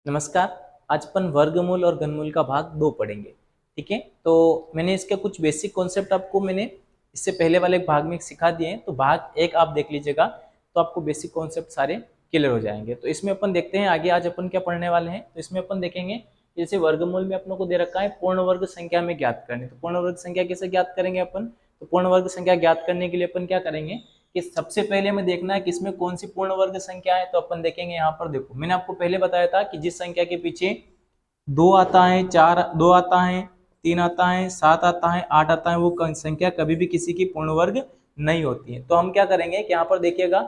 नमस्कार। आज अपन वर्गमूल और घनमूल का भाग 2 पढ़ेंगे। ठीक है, तो मैंने इसके कुछ बेसिक कॉन्सेप्ट आपको मैंने इससे पहले वाले भाग में सिखा दिए हैं, तो भाग 1 आप देख लीजिएगा तो आपको बेसिक कॉन्सेप्ट सारे क्लियर हो जाएंगे। तो इसमें अपन देखते हैं आगे आज अपन क्या पढ़ने वाले हैं। तो इसमें अपन देखेंगे जैसे वर्गमूल में अपनों को दे रखा है पूर्ण वर्ग संख्या में ज्ञात करनी। तो पूर्ण वर्ग संख्या कैसे ज्ञात करेंगे अपन? तो पूर्ण वर्ग संख्या ज्ञात करने के लिए अपन क्या करेंगे कि सबसे पहले हमें देखना है कि इसमें कौन सी पूर्ण वर्ग संख्या है। तो अपन देखेंगे यहाँ पर, देखो मैंने आपको पहले बताया था कि जिस संख्या के पीछे 2 आता है, 4 2 आता है, 3 आता है, 7 आता है, 8 आता है, वो संख्या कभी भी किसी की पूर्ण वर्ग नहीं होती है। तो हम क्या करेंगे कि यहाँ पर देखिएगा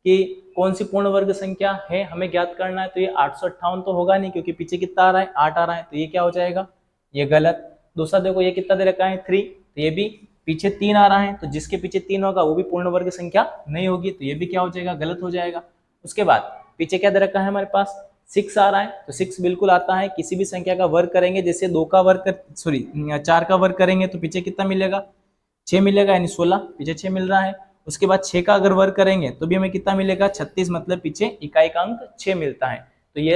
कि कौन सी पूर्ण वर्ग संख्या है हमें ज्ञात करना है। तो ये 858 तो होगा नहीं, क्योंकि पीछे कितना आ रहा है, 8 आ रहा है, तो ये क्या हो जाएगा, ये गलत। दूसरा देखो ये कितना दे रखा है, 3, तो ये भी पीछे 3 आ रहा है, तो जिसके पीछे 3 होगा वो भी पूर्ण वर्ग संख्या नहीं होगी, तो ये भी क्या हो जाएगा, गलत हो जाएगा। उसके बाद पीछे क्या दे रखा है हमारे पास, 6 आ रहा है, तो 6 बिल्कुल आता है। किसी भी संख्या का वर्ग करेंगे, जैसे 2 का वर्ग सॉरी 4 का वर्ग करेंगे तो पीछे कितना मिलेगा, 6 मिलेगा, यानी 16, पीछे 6 मिल रहा है। उसके बाद 6 का अगर वर्ग करेंगे तो भी हमें कितना मिलेगा, 36, मतलब पीछे इकाई का अंक 6 मिलता है, तो ये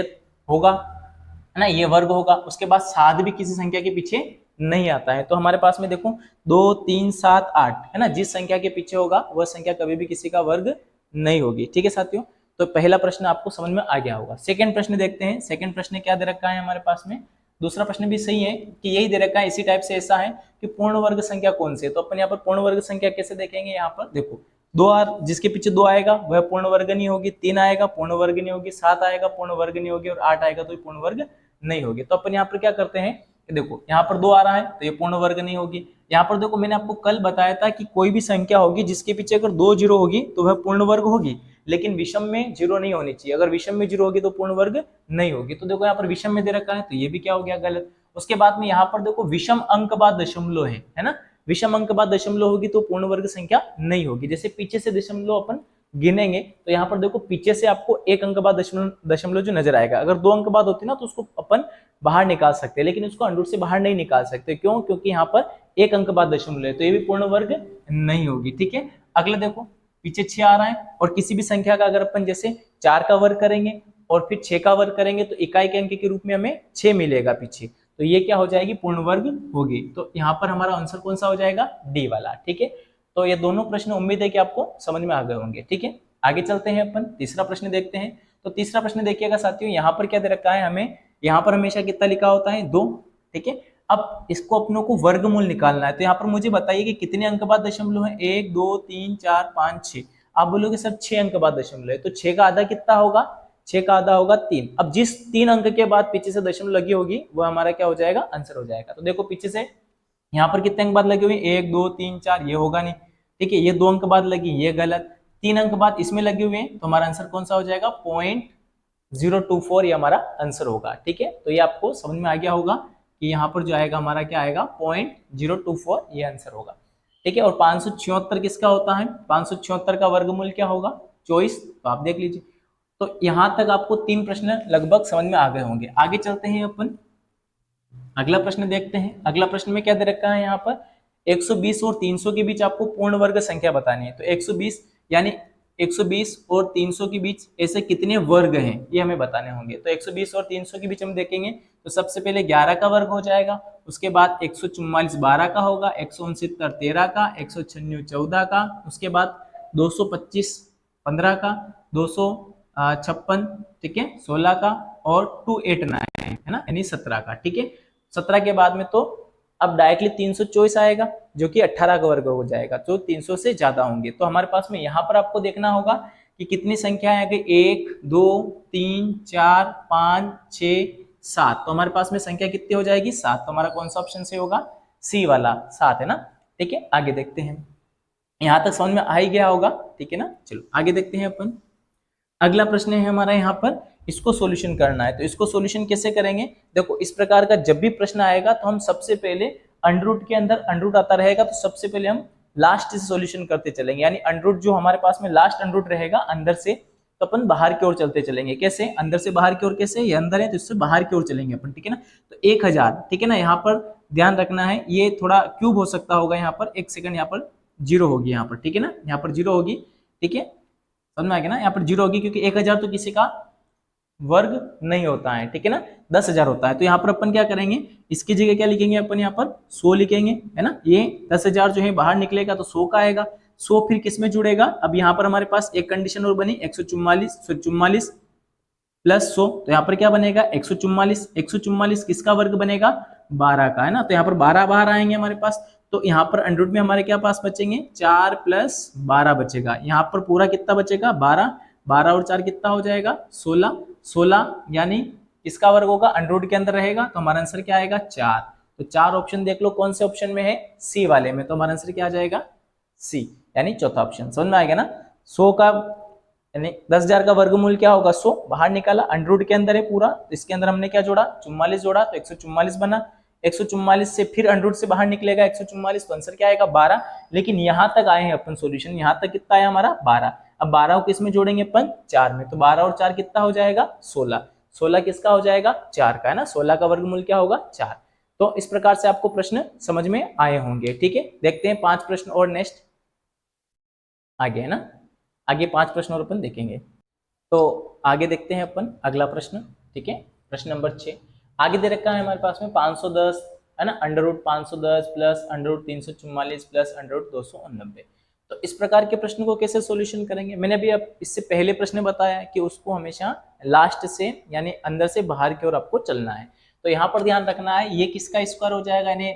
होगा, है ना, ये वर्ग होगा। उसके बाद 7 भी किसी संख्या के पीछे नहीं आता है। तो हमारे पास में देखो 2 3 7 8 है ना, जिस संख्या के पीछे होगा वह संख्या कभी भी किसी का वर्ग नहीं होगी। ठीक है साथियों, तो पहला प्रश्न आपको समझ में आ गया होगा। सेकंड प्रश्न देखते हैं। सेकंड प्रश्न क्या दे रखा है हमारे पास में, दूसरा प्रश्न भी सही है कि यही दे रखा है, इसी टाइप से ऐसा है कि पूर्ण वर्ग संख्या कौन सी है। तो अपन यहाँ पर पूर्ण वर्ग संख्या कैसे देखेंगे, यहाँ पर देखो 2 जिसके पीछे 2 आएगा वह पूर्ण वर्ग नहीं होगी, 3 आएगा पूर्ण वर्ग नहीं होगी, 7 आएगा पूर्ण वर्ग नहीं होगी, और 8 आएगा तो पूर्ण वर्ग नहीं होगी। तो अपन यहाँ पर क्या करते हैं, देखो यहाँ पर 2 आ रहा है तो ये पूर्ण वर्ग नहीं होगी। यहाँ पर देखो मैंने आपको कल बताया था कि कोई भी संख्या होगी जिसके पीछे अगर 2 जीरो होगी तो वह पूर्ण वर्ग होगी, लेकिन विषम में जीरो नहीं होनी चाहिए। अगर विषम में जीरो होगी तो पूर्ण वर्ग नहीं होगी। तो देखो यहाँ पर विषम में दे रखा है, तो ये भी क्या हो गया, गलत। उसके बाद में यहाँ पर देखो विषम अंक बाद दशमलव है ना, विषम अंक बाद दशमलव होगी तो पूर्ण वर्ग संख्या नहीं होगी। जैसे पीछे से दशमलव अपन गिनेंगे तो यहाँ पर देखो पीछे से आपको एक अंक बाद दशमलव जो नजर आएगा, अगर 2 अंक बाद होती ना तो उसको अपन बाहर निकाल सकते हैं, लेकिन उसको अंडरूट से बाहर नहीं निकाल सकते। क्यों? क्योंकि यहाँ पर एक अंक बाद दशमलव है, तो ये भी पूर्ण वर्ग नहीं होगी। ठीक है, अगला देखो पीछे 6 आ रहा है, और किसी भी संख्या का अगर अपन जैसे 4 का वर्ग करेंगे और फिर 6 का वर्ग करेंगे तो इकाई के अंक के रूप में हमें 6 मिलेगा पीछे, तो ये क्या हो जाएगी, पूर्ण वर्ग होगी। तो यहाँ पर हमारा आंसर कौन सा हो जाएगा, डी वाला। ठीक है, तो ये दोनों प्रश्न उम्मीद है कि आपको समझ में आ गए होंगे। ठीक है, आगे चलते हैं, अपन तीसरा प्रश्न देखते हैं। तो तीसरा प्रश्न देखिएगा साथियों, यहाँ पर क्या दे रखा है हमें, यहाँ पर हमेशा कितना लिखा होता है, 2। ठीक है, अब इसको अपनों को वर्गमूल निकालना है। तो यहाँ पर मुझे बताइए कि कितने अंक बाद दशमलव है, 1 2 3 4 5 6। आप बोलोगे सर 6 अंक बाद दशमलव है, तो 6 का आधा कितना होगा, 6 का आधा होगा 3। अब जिस 3 अंक के बाद पीछे से दशमलव लगी होगी वो हमारा क्या हो जाएगा, आंसर हो जाएगा। तो देखो पीछे से यहाँ पर कितने अंक बाद लगे हुए, 1 2 3 4, ये होगा नहीं। ठीक है, ये 2 अंक बाद लगी, ये गलत। 3 अंक बाद इसमें लगे हुए हैं, तो हमारा आंसर कौन सा हो जाएगा, 0.024, ये हमारा आंसर होगा। ठीक है, तो ये आपको समझ में आ गया होगा कि यहाँ पर जो आएगा हमारा क्या आएगा, 0.024, ये आंसर होगा। ठीक है, और 576 किसका होता है, 576 का वर्गमूल क्या होगा, 24। तो आप देख लीजिए। तो यहाँ तक आपको 3 प्रश्न लगभग समझ में आ गए होंगे। आगे चलते हैं अपन, अगला प्रश्न देखते हैं। अगला प्रश्न में क्या दे रखा है यहाँ पर, 120 और 300 के बीच आपको पूर्ण वर्ग संख्या बतानी है। तो 120 यानी 120 और 300 के बीच ऐसे कितने वर्ग हैं ये हमें बताने होंगे। तो 120 और 300 के बीच हम देखेंगे तो सबसे पहले 11 का वर्ग हो जाएगा, उसके बाद 144 12 का होगा, 169 13 का, 196 14 का, उसके बाद 225 15 का, 256 ठीक है 16 का, और 289 है ना, यानी 17 का। ठीक है, 17 के बाद में तो अब डायरेक्टली 324 आएगा जो कि 18 का वर्ग हो जाएगा, जो 300 से ज्यादा होंगे। तो हमारे पास में यहाँ पर आपको देखना होगा कि कितनी संख्या आ गई, 1 2 3 4 5 6 7। तो हमारे पास में संख्या कितनी हो जाएगी, 7। तो हमारा कौन सा ऑप्शन से होगा, सी वाला 7 है ना। ठीक है, आगे देखते हैं, यहाँ तक समझ में आ ही गया होगा। ठीक है ना, चलो आगे देखते हैं अपन। अगला प्रश्न है हमारा यहाँ पर, इसको सॉल्यूशन करना है। तो इसको सॉल्यूशन कैसे करेंगे, देखो इस प्रकार का जब भी प्रश्न आएगा तो हम सबसे पहले अंडरूट के अंदर अंडरूट आता रहेगा, तो सबसे पहले हम लास्ट से सॉल्यूशन करते चलेंगे, यानी अंडरूट जो हमारे पास में लास्ट अंडरूट रहेगा अंदर से, तो अपन बाहर की ओर चलते चलेंगे। कैसे, अंदर से बाहर की ओर, कैसे, ये अंदर है तो इससे बाहर की ओर चलेंगे अपन। ठीक है ना, तो 1000। ठीक है ना, यहाँ पर ध्यान रखना है, ये थोड़ा क्यूब हो सकता होगा यहाँ पर, एक सेकंड, यहाँ पर जीरो होगी यहाँ पर। ठीक है ना, यहाँ पर जीरो होगी। ठीक है, समझ में आ गया ना, यहाँ पर जीरो होगी क्योंकि 1000 तो किसी का वर्ग नहीं होता है, ठीक है ना, 10,000 होता है। तो यहाँ पर अपन क्या करेंगे, इसकी जगह क्या लिखेंगे अपन, यहाँ पर 100 लिखेंगे, है ना। ये 10,000 जो है बाहर निकलेगा तो 100 का आएगा। 100 फिर किस में जुड़ेगा, अब यहाँ पर हमारे पास एक कंडीशन और बनी, 144 प्लस 100, तो यहाँ पर क्या बनेगा 144, 144 किसका वर्ग बनेगा, 12 का, है ना। तो यहाँ पर 12 बाहर आएंगे हमारे पास, तो यहाँ पर अंडर रूट में हमारे क्या पास बचेंगे, 4 प्लस 12 बचेगा। यहाँ पर पूरा कितना बचेगा, 12, 12 और 4 कितना हो जाएगा, 16, 16 यानी किसका वर्ग होगा, अंडर रूट के अंदर रहेगा, तो हमारा आंसर क्या आएगा, 4। तो 4 ऑप्शन देख लो कौन से ऑप्शन में है, सी वाले में, तो हमारा आंसर क्या आ जाएगा, सी, यानी चौथा ऑप्शन। समझ में आएगा ना। 100 का यानी 10,000 का वर्गमूल क्या होगा, 100 बाहर निकाला, अंडर रूट के अंदर है पूरा, तो इसके अंदर हमने क्या जोड़ा, 44 जोड़ा, तो 144 बना। 144 से फिर अंडर रूट से बाहर निकलेगा 144, तो आंसर क्या आएगा, 12। लेकिन यहां तक आए हैं अपन सॉल्यूशन, यहां तक कितना आया हमारा, 12। अब 12 को किस में जोड़ेंगे अपन, 4 में, तो 12 और 4 कितना हो जाएगा, 16। 16 किसका हो जाएगा, 4 का, है ना। 16 का वर्गमूल क्या होगा, 4। तो इस प्रकार से आपको प्रश्न समझ में आए होंगे, ठीक है। देखते हैं 5 प्रश्न और नेक्स्ट आगे, है ना। आगे 5 प्रश्न और अपन देखेंगे। तो आगे देखते हैं अपन अगला प्रश्न, ठीक है। प्रश्न नंबर 6 आगे दे रखा है हमारे पास में, 510, है ना, under root 510 plus under root 344 plus under root 289। तो इस प्रकार के प्रश्न को कैसे सॉल्यूशन करेंगे, मैंने अभी अब इससे पहले प्रश्न बताया कि उसको हमेशा लास्ट से यानी अंदर से बाहर की ओर आपको चलना है। तो यहाँ पर ध्यान रखना है, ये किसका स्क्वायर हो जाएगा, यानी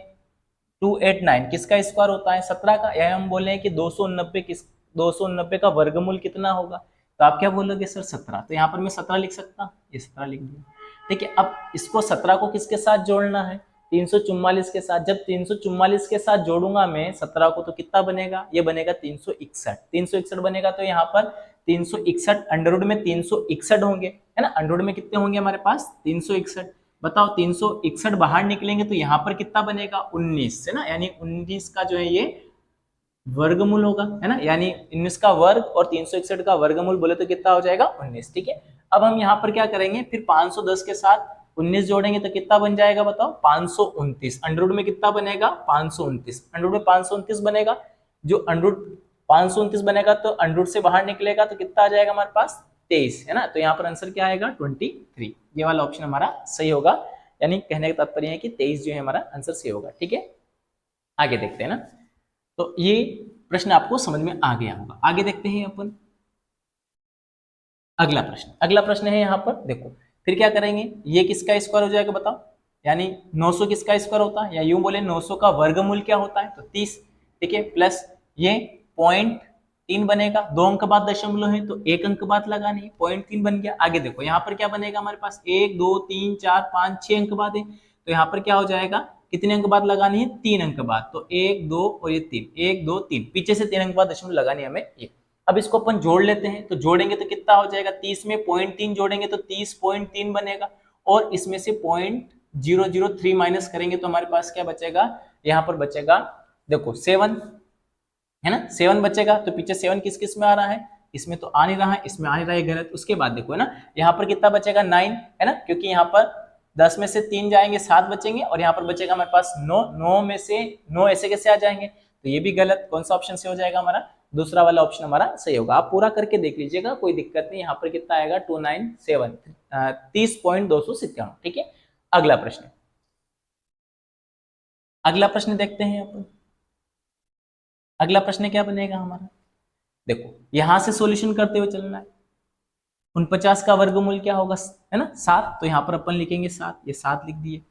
289 किसका स्क्वायर होता है, 17 का, या हम बोले कि 289 का वर्गमूल कितना होगा, तो आप क्या बोलोगे सर, 17। तो यहाँ पर मैं 17 लिख सकता हूँ, ये 17 लिख दिया, ठीक है। अब इसको 17 को किसके साथ जोड़ना है, 344 के साथ। जब 344 के साथ जोड़ूंगा मैं 17 को, तो कितना बनेगा, ये बनेगा 361, 361 बनेगा। तो यहाँ पर 361 अंडर रूट में 361 होंगे, है ना। अंडर रूट में कितने होंगे हमारे पास, 361। बताओ 361 बाहर निकलेंगे तो यहाँ पर कितना बनेगा, 19, है ना, यानी 19 का जो है ये वर्गमूल होगा, है ना। यानी 19 का वर्ग और 361 का वर्गमूल बोले तो कितना हो जाएगा, 19, ठीक है। अब हम यहाँ पर क्या करेंगे, फिर 510 के साथ 19 जोड़ेंगे तो कितना बन जाएगा, बताओ 529। अंडर रूट में कितना बनेगा, 529, अंडर रूट में 529 बनेगा। जो अंडर रूट 529 बनेगा तो अंडर रूट से बाहर निकलेगा तो कितना आ जाएगा हमारे पास, 23, है ना। तो यहाँ पर आंसर क्या आएगा, 23, ये वाला ऑप्शन हमारा सही होगा। यानी कहने का तात्पर्य है कि 23 जो है हमारा आंसर सही होगा, ठीक है। आगे देखते हैं ना। तो ये प्रश्न आपको समझ में आ गया होगा। आगे देखते हैं अपन अगला प्रश्न। अगला प्रश्न है यहाँ पर देखो, फिर क्या करेंगे, ये किसका स्क्वायर हो जाएगा बताओ, यानी 900 किसका स्क्वायर होता है, या यूं बोले 900 का वर्गमूल क्या होता है, तो 30, ठीक है। प्लस ये 0.3 बनेगा, 2 अंक बाद दशमलव है तो 1 अंक बाद लगानी है, 0.3 बन गया। आगे देखो यहाँ पर क्या बनेगा हमारे पास, 1 2 3 4 5 6 अंक बाद है, तो यहाँ पर क्या हो जाएगा, कितने अंक बाद लगानी है, 3 अंक बाद, तो 1 2 और ये 3, 1 2 3, पीछे से 3 अंक बाद दशमलव लगानी है हमें ये। अब इसको अपन जोड़ लेते हैं, तो जोड़ेंगे तो कितना हो जाएगा, 30 में 0.3 जोड़ेंगे तो 30.3 बनेगा, और इसमें से 0.003 माइनस करेंगे तो हमारे पास क्या बचेगा, यहाँ पर बचेगा देखो 7, है ना, 7 बचेगा। तो पीछे 7 किस किस में आ रहा है, इसमें तो आ नहीं रहा है, इसमें आ नहीं रहा है, गलत। उसके बाद देखो, है ना, यहाँ पर कितना बचेगा, 9, है ना, क्योंकि यहाँ पर 10 में से 3 जाएंगे 7 बचेंगे, और यहाँ पर बचेगा हमारे पास 9, 9 में से 9 ऐसे कैसे आ जाएंगे, तो ये भी गलत। कौन सा ऑप्शन से हो जाएगा हमारा, दूसरा वाला ऑप्शन हमारा सही होगा। आप पूरा करके देख लीजिएगा, कोई दिक्कत नहीं। यहाँ पर कितना आएगा, 297, 30.297, ठीक है। अगला प्रश्न, अगला प्रश्न देखते हैं अपन। अगला प्रश्न क्या बनेगा हमारा, देखो यहां से सॉल्यूशन करते हुए चलना है। 49 का वर्गमूल क्या होगा, है ना, 7, तो यहाँ पर अपन लिखेंगे 7, ये 7 लिख दिए।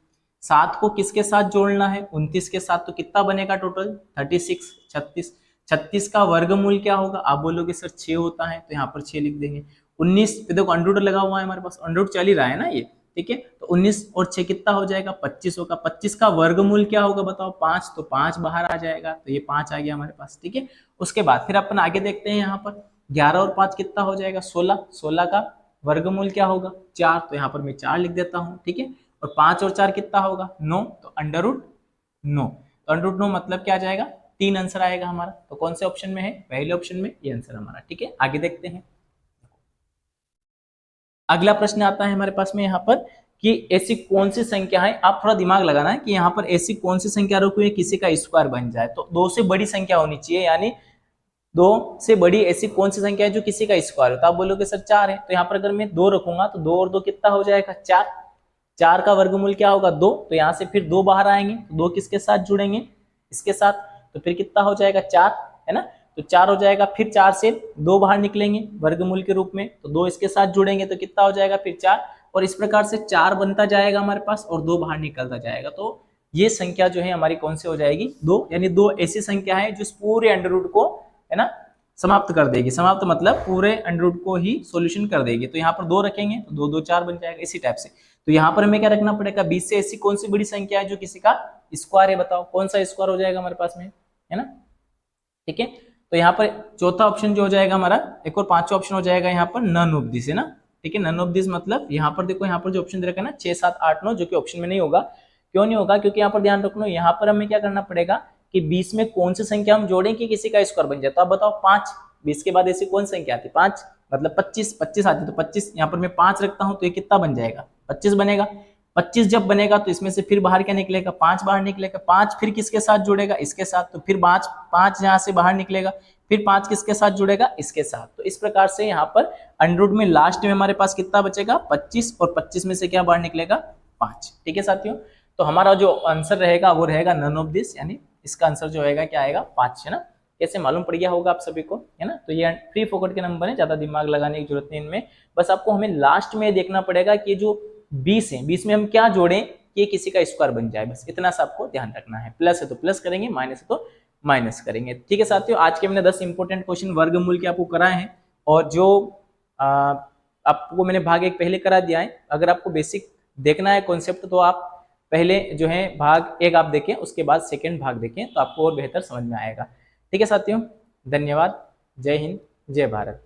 7 को किसके साथ जोड़ना है, 29 के साथ, तो कितना बनेगा टोटल, 36, 36। 36 का वर्गमूल क्या होगा, आप बोलोगे सर 6 होता है, तो यहाँ पर 6 लिख देंगे। 19 पे देखो अंडर रूट लगा हुआ है हमारे पास, अंडर रूट चल ही रहा है ना ये, ठीक है। तो 19 और 6 कितना हो जाएगा, 25 होगा। 25 का वर्गमूल क्या होगा बताओ, 5, तो 5 बाहर आ जाएगा, तो ये 5 आ गया हमारे पास, ठीक है। उसके बाद फिर अपन आगे देखते हैं, यहाँ पर 11 और 5 कितना हो जाएगा, 16। 16 का वर्गमूल क्या होगा, 4, तो यहाँ पर मैं 4 लिख देता हूँ, ठीक है। और 5 और 4 कितना होगा, 9, तो अंडर रूट 9, तो अंडर रूट 9 मतलब क्या आ जाएगा, 3 आंसर आएगा हमारा। तो कौन से ऑप्शन में है, पहले ऑप्शन में ये आंसर हमारा, ठीक है। आगे देखते हैं। अगला प्रश्न आता है हमारे पास में यहाँ पर कि ऐसी कौन सी संख्या है, आप थोड़ा दिमाग लगाना है कि यहाँ पर ऐसी कौन सी संख्या रखी हुई है किसी का स्क्वायर बन जाए, तो 2 से बड़ी संख्या होनी चाहिए, यानी दो से बड़ी ऐसी कौन सी संख्या है जो किसी का स्क्वायर हो? तो आप बोलोगे सर 4 है, तो यहाँ पर अगर मैं 2 रखूंगा तो 2 और 2 कितना हो जाएगा? 4। 4 का वर्गमूल क्या होगा? 2। तो यहाँ से फिर 2 बाहर आएंगे, तो 2 किसके साथ जुड़ेंगे? इसके साथ। तो फिर कितना हो जाएगा? 4, है ना। तो 4 हो जाएगा, फिर 4 से 2 बाहर निकलेंगे वर्गमूल के रूप में, तो 2 इसके साथ जुड़ेंगे तो कितना हो जाएगा? फिर 4। और इस प्रकार से 4 बनता जाएगा हमारे पास और 2 बाहर निकलता जाएगा। तो ये संख्या जो है हमारी कौन सी हो जाएगी? 2। यानी 2 ऐसी संख्या है जो इस पूरे अंडर रूट को, है ना, समाप्त कर देगी। समाप्त मतलब पूरे अंडर रूट को ही सॉल्यूशन कर देगी। तो यहाँ पर 2 रखेंगे तो 2 2 4 बन जाएगा, इसी टाइप से। तो यहाँ पर हमें क्या रखना पड़ेगा? 20 से ऐसी कौन सी बड़ी संख्या है जो किसी का स्क्वायर है? बताओ कौन सा स्क्वायर हो जाएगा हमारे पास में, है ना। ठीक है, तो यहाँ पर चौथा ऑप्शन जो हो जाएगा हमारा, एक और पांचवा ऑप्शन हो जाएगा यहाँ पर नन ऑफ दिस, है ना। ठीक है, नन ऑफ दिस मतलब यहाँ पर देखो, यहाँ पर जो ऑप्शन दे रखा है ना 6 7 8 9, जो कि ऑप्शन में नहीं होगा। क्यों नहीं होगा? क्योंकि यहाँ पर ध्यान रखना, यहाँ पर हमें क्या करना पड़ेगा कि 20 में कौन सी संख्या हम जोड़ें कि किसी का स्क्वायर बन जाए। तो आप बताओ 5, 20 के बाद ऐसी कौन संख्या आती है? 5 मतलब 25, 25 आती है। तो 25 यहाँ पर मैं 5 रखता हूँ तो ये कितना बन जाएगा? 25 बनेगा। 25 जब बनेगा तो इसमें से फिर बाहर क्या निकलेगा? 5 बाहर निकलेगा। 5 फिर किसके साथ जुड़ेगा? इसके साथ। तो फिर 5 यहाँ से बाहर निकलेगा, फिर 5 किसके साथ जुड़ेगा? इसके साथ। तो इस प्रकार से यहाँ पर अंडर रूट में लास्ट में हमारे पास कितना बचेगा? 25, और 25 में से क्या बाहर निकलेगा? 5। ठीक है साथियों, तो हमारा जो आंसर रहेगा वो रहेगा नन ऑफ दिस, यानी इसका आंसर जो रहेगा क्या आएगा? 5, है ना। कैसे मालूम पड़ गया होगा आप सभी को, है ना। तो ये फ्री फोकट के नंबर है, ज्यादा दिमाग लगाने की जरूरत नहीं इनमें। बस आपको हमें लास्ट में देखना पड़ेगा कि जो 20 है, 20 में हम क्या जोड़ें कि किसी का स्क्वायर बन जाए, बस इतना सा आपको ध्यान रखना है। प्लस है तो प्लस करेंगे, माइनस है तो माइनस करेंगे। ठीक है साथियों, आज के मैंने 10 इंपॉर्टेंट क्वेश्चन वर्गमूल के आपको कराए हैं, और जो आपको मैंने भाग 1 पहले करा दिया है। अगर आपको बेसिक देखना है कॉन्सेप्ट, तो आप पहले जो है भाग 1 आप देखें, उसके बाद सेकेंड भाग देखें, तो आपको और बेहतर समझ में आएगा। ठीक है साथियों, धन्यवाद। जय हिंद, जय भारत।